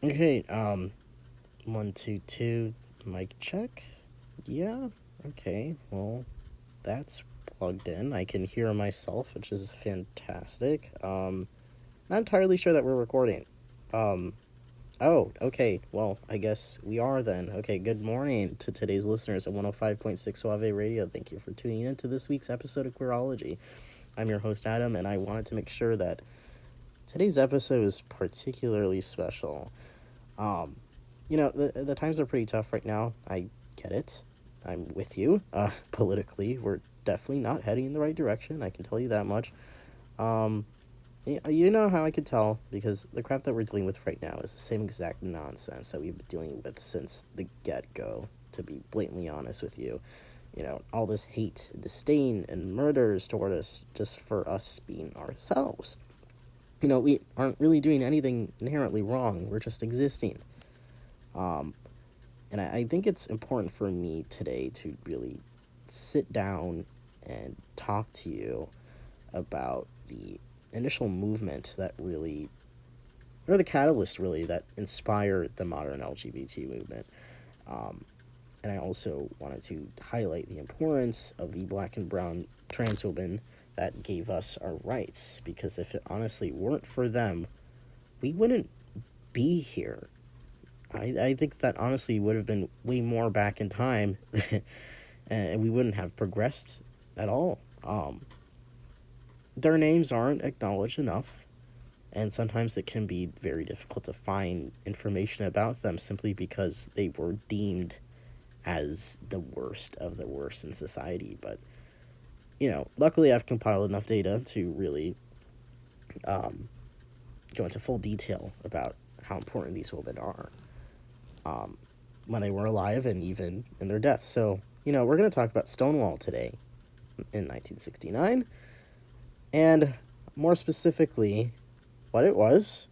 Okay, 1, 2, 2, mic check. Yeah, okay, well, that's plugged in. I can hear myself, which is fantastic. Not entirely sure that we're recording. Um, oh, okay, well, I guess we are then. Okay, good morning to today's listeners at 105.6 Suave Radio. Thank you for tuning in to this week's episode of Queerology. I'm your host, Adam, and I wanted to make sure that today's episode is particularly special. Um, the times are pretty tough right now. I get it. I'm with you. Politically, we're definitely not heading in the right direction. I can tell you that much. Um, you know how I could tell because the crap that we're dealing with right now is the same exact nonsense that we've been dealing with since the get-go. To be blatantly honest with you, all this hate, disdain, and murders toward us just for us being ourselves. We aren't really doing anything inherently wrong. We're just existing. Um, and I think it's important for me today to really sit down and talk to you about the initial movement that really, or the catalyst really, that inspired the modern LGBT movement. Um, and I also wanted to highlight the importance of the black and brown trans women that gave us our rights, because if it honestly weren't for them, we wouldn't be here. I think that honestly would have been way more back in time, and we wouldn't have progressed at all. Their names aren't acknowledged enough, and sometimes it can be very difficult to find information about them simply because they were deemed as the worst of the worst in society. But, luckily I've compiled enough data to really um, go into full detail about how important these women are. Um, when they were alive and even in their death. So, we're going to talk about Stonewall today in 1969, and more specifically, what it was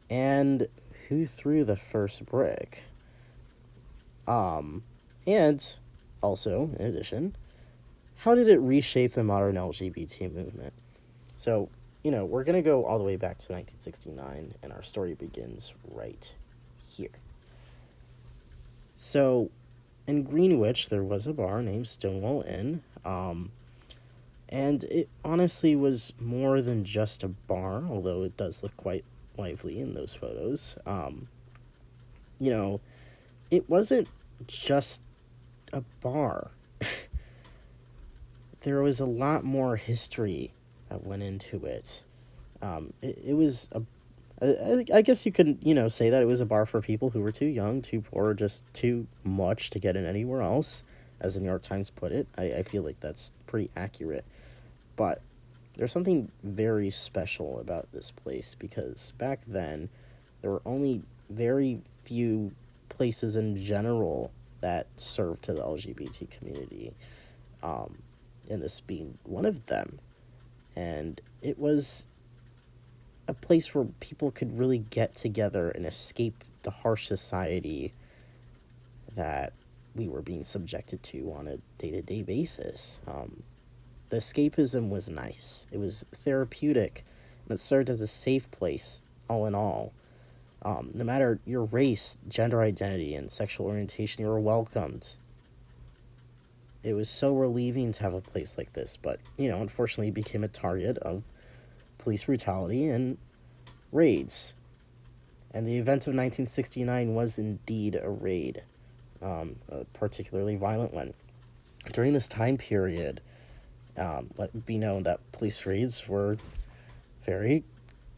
and who threw the first brick. And also, in addition, how did it reshape the modern LGBT movement? So, we're going to go all the way back to 1969, and our story begins right here. So, in Greenwich, there was a bar named Stonewall Inn, and it honestly was more than just a bar, although it does look quite lively in those photos. You know, it wasn't just a bar. There was a lot more history that went into it. It was I guess you could, say that it was a bar for people who were too young, too poor, just too much to get in anywhere else, as the New York Times put it. I feel like that's pretty accurate. But there's something very special about this place because back then there were only very few places in general that served to the LGBT community, um, and this being one of them. And it was a place where people could really get together and escape the harsh society that we were being subjected to on a day-to-day basis. The escapism was nice. It was therapeutic, and it served as a safe place, all in all. No matter your race, gender identity, and sexual orientation, you were welcomed. It was so relieving to have a place like this, but, unfortunately it became a target of police brutality and raids. And the event of 1969 was indeed a raid, a particularly violent one. During this time period, let it be known that police raids were very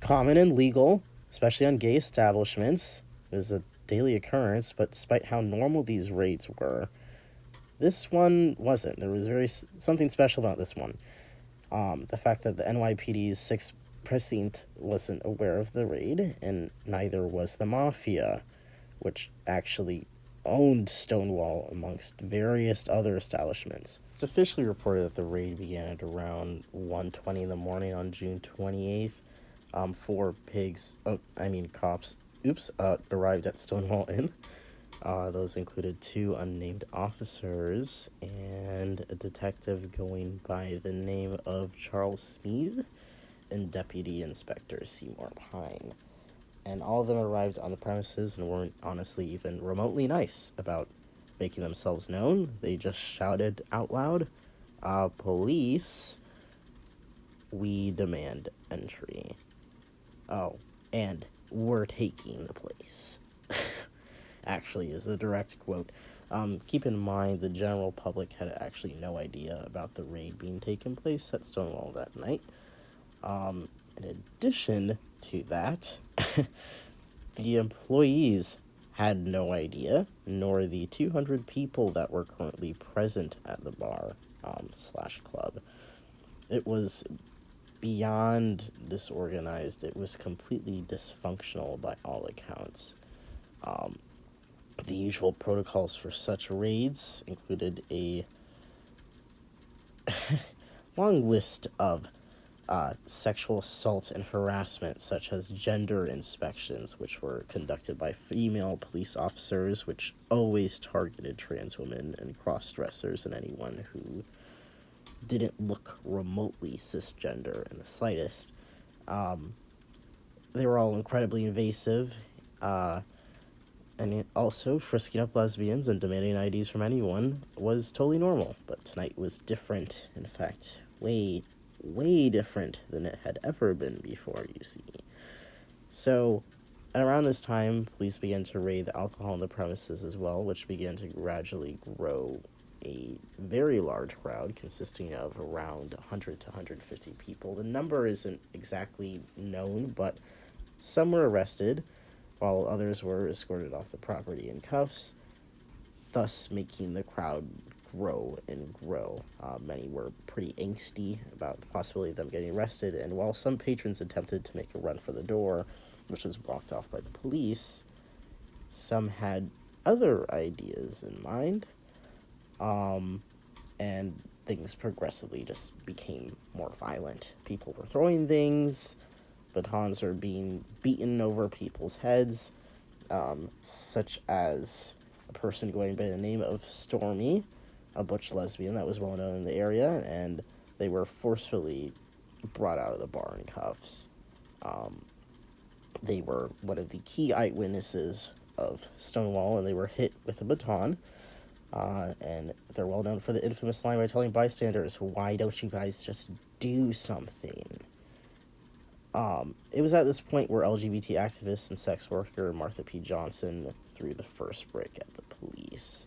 common and legal, especially on gay establishments. It was a daily occurrence, but despite how normal these raids were, this one wasn't. There was something special about this one. The fact that the NYPD's 6th precinct wasn't aware of the raid, and neither was the mafia, which actually owned Stonewall amongst various other establishments. It's officially reported that the raid began at around 1:20 in the morning on June 28th. Four cops, arrived at Stonewall Inn. Those included two unnamed officers and a detective going by the name of Charles Smead and Deputy Inspector Seymour Pine. and all of them arrived on the premises and weren't honestly even remotely nice about making themselves known. They just shouted out loud, police, we demand entry. Oh, and we're taking the place. Actually, is the direct quote. Keep in mind the general public had actually no idea about the raid being taking place at Stonewall that night. In addition to that, the employees had no idea, nor the 200 people that were currently present at the bar slash club. It was beyond disorganized. It was completely dysfunctional by all accounts. Um, the usual protocols for such raids included a long list of sexual assault and harassment, such as gender inspections, which were conducted by female police officers, which always targeted trans women and cross-dressers and anyone who didn't look remotely cisgender in the slightest. They were all incredibly invasive, and also frisking up lesbians and demanding IDs from anyone was totally normal. But tonight was different. In fact, way different than it had ever been before, you see. So, around this time, police began to raid the alcohol in the premises as well, which began to gradually grow a very large crowd consisting of around 100 to 150 people. The number isn't exactly known, but some were arrested, while others were escorted off the property in cuffs, thus making the crowd grow and grow. Many were pretty angsty about the possibility of them getting arrested, and while some patrons attempted to make a run for the door, which was blocked off by the police, some had other ideas in mind, and things progressively just became more violent. People were throwing things, batons were being beaten over people's heads, such as a person going by the name of Stormy, a butch lesbian that was well known in the area, and they were forcefully brought out of the bar in cuffs. They were one of the key eyewitnesses of Stonewall, and they were hit with a baton. And they're well known for the infamous line by telling bystanders, "Why don't you guys just do something?" It was at this point where LGBT activist and sex worker Martha P. Johnson threw the first brick at the police.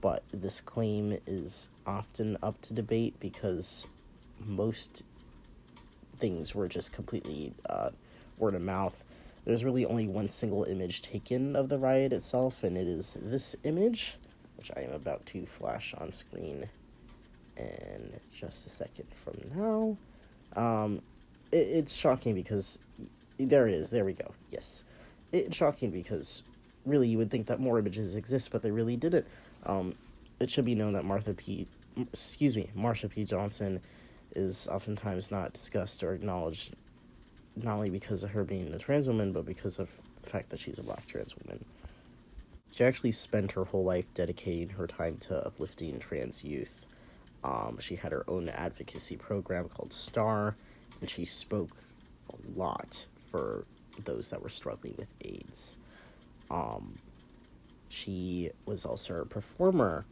But this claim is often up to debate because most things were just completely word of mouth. There's really only one single image taken of the riot itself, and it is this image, which I am about to flash on screen in just a second from now. It's shocking because there it is. There we go. Yes, it's shocking because really you would think that more images exist, but they really didn't. It should be known that Marsha P. Johnson is oftentimes not discussed or acknowledged, not only because of her being a trans woman, but because of the fact that she's a black trans woman. She actually spent her whole life dedicating her time to uplifting trans youth. She had her own advocacy program called STAR, and she spoke a lot for those that were struggling with AIDS. She was also a performer,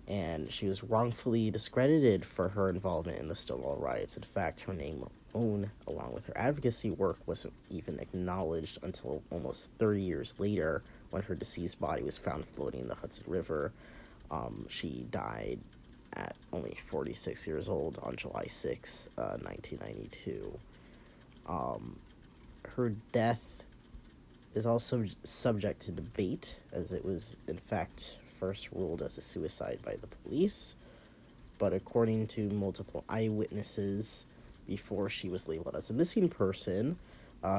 and she was wrongfully discredited for her involvement in the Stonewall riots. In fact, her name alone, along with her advocacy work, wasn't even acknowledged until almost 30 years later when her deceased body was found floating in the Hudson River. She died at only 46 years old on July 6, 1992. Her death is also subject to debate, as it was, in fact, first ruled as a suicide by the police. But according to multiple eyewitnesses, before she was labeled as a missing person,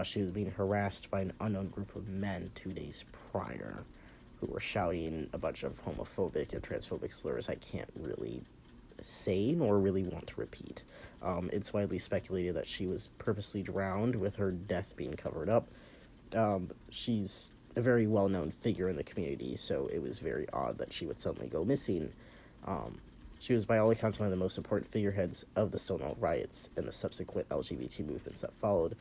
she was being harassed by an unknown group of men 2 days prior who were shouting a bunch of homophobic and transphobic slurs I can't really say nor really want to repeat. It's widely speculated that she was purposely drowned, with her death being covered up. She's a very well-known figure in the community, so it was very odd that she would suddenly go missing. She was, by all accounts, one of the most important figureheads of the Stonewall riots and the subsequent LGBT movements that followed.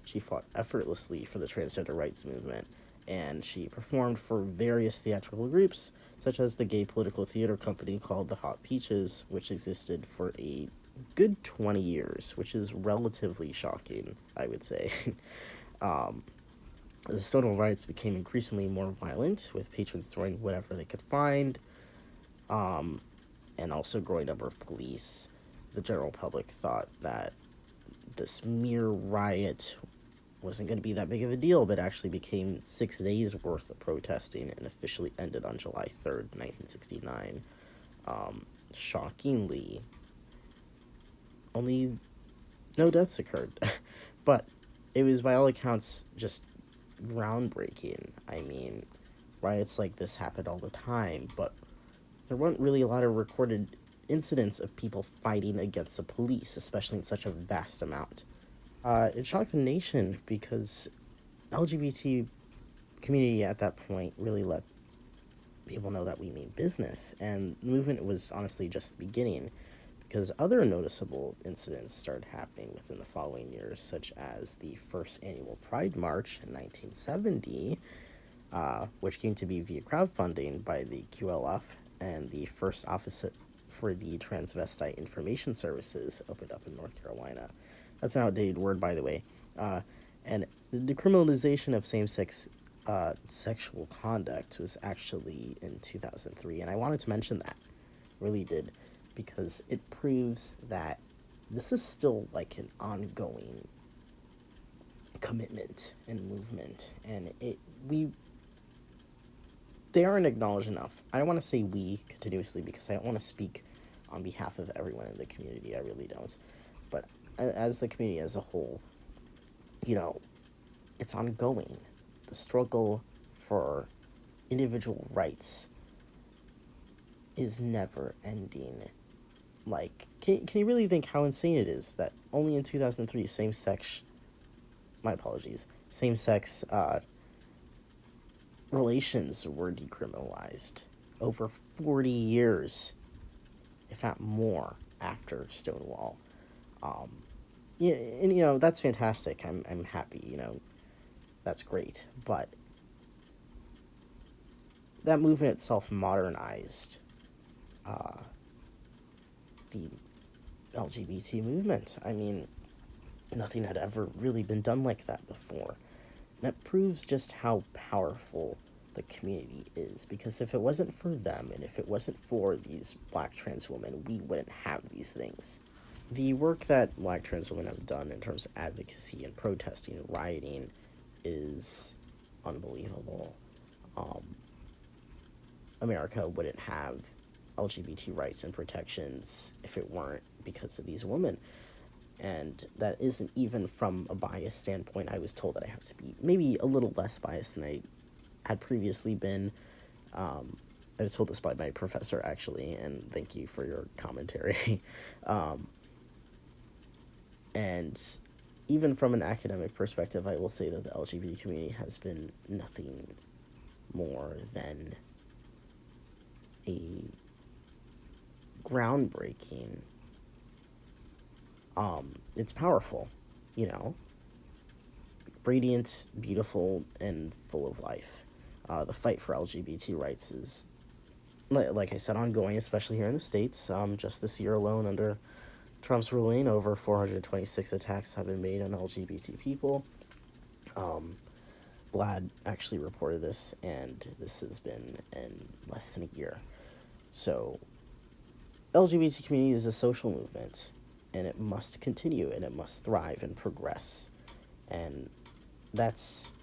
She fought effortlessly for the transgender rights movement, and she performed for various theatrical groups, such as the gay political theater company called the Hot Peaches, which existed for a good 20 years, which is relatively shocking, I would say. um, the Stonewall riots became increasingly more violent, with patrons throwing whatever they could find, and also growing number of police. The general public thought that this mere riot wasn't going to be that big of a deal, but actually became 6 days worth of protesting and officially ended on July 3rd, 1969. Shockingly, only no deaths occurred, but it was by all accounts just groundbreaking. I mean, riots like this happened all the time, but there weren't really a lot of recorded incidents of people fighting against the police, especially in such a vast amount. It shocked the nation because LGBT community at that point really let people know that we mean business, and the movement was honestly just the beginning, because other noticeable incidents started happening within the following years, such as the first annual Pride March in 1970, which came to be via crowdfunding by the QLF, and the first office for the Transvestite Information Services opened up in North Carolina. That's an outdated word, by the way. And the decriminalization of same-sex sexual conduct was actually in 2003, and I wanted to mention that, really did, because it proves that this is still like an ongoing commitment and movement, and they aren't acknowledged enough. I don't want to say we continuously because I don't want to speak on behalf of everyone in the community. I really don't. But as the community as a whole, it's ongoing. The struggle for individual rights is never ending. Like, can you really think how insane it is that only in 2003 same-sex relations were decriminalized, over 40 years, if not more, after Stonewall. Yeah, and that's fantastic. I'm happy. That's great. But that movement itself modernized the LGBT movement. I mean, nothing had ever really been done like that before. And that proves just how powerful the community is, because if it wasn't for them and if it wasn't for these black trans women, we wouldn't have these things. The work that black trans women have done in terms of advocacy and protesting and rioting is unbelievable. America wouldn't have LGBT rights and protections if it weren't because of these women. And that isn't even from a biased standpoint. I was told that I have to be maybe a little less biased than I had previously been. I was told this by my professor, actually, and thank you for your commentary. And even from an academic perspective, I will say that the LGBT community has been nothing more than a groundbreaking. It's powerful, radiant, beautiful, and full of life. The fight for LGBT rights is, like I said, ongoing, especially here in the States. Just this year alone, under Trump's ruling, over 426 attacks have been made on LGBT people. Vlad actually reported this, and this has been in less than a year. So, LGBT community is a social movement, and it must continue, and it must thrive and progress. And that's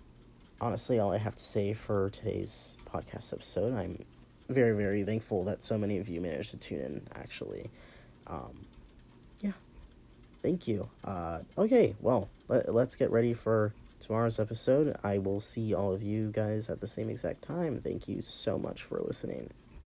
honestly all I have to say for today's podcast episode. I'm very, very thankful that so many of you managed to tune in, actually. Yeah, thank you. Okay, well, let's get ready for tomorrow's episode. I will see all of you guys at the same exact time. Thank you so much for listening.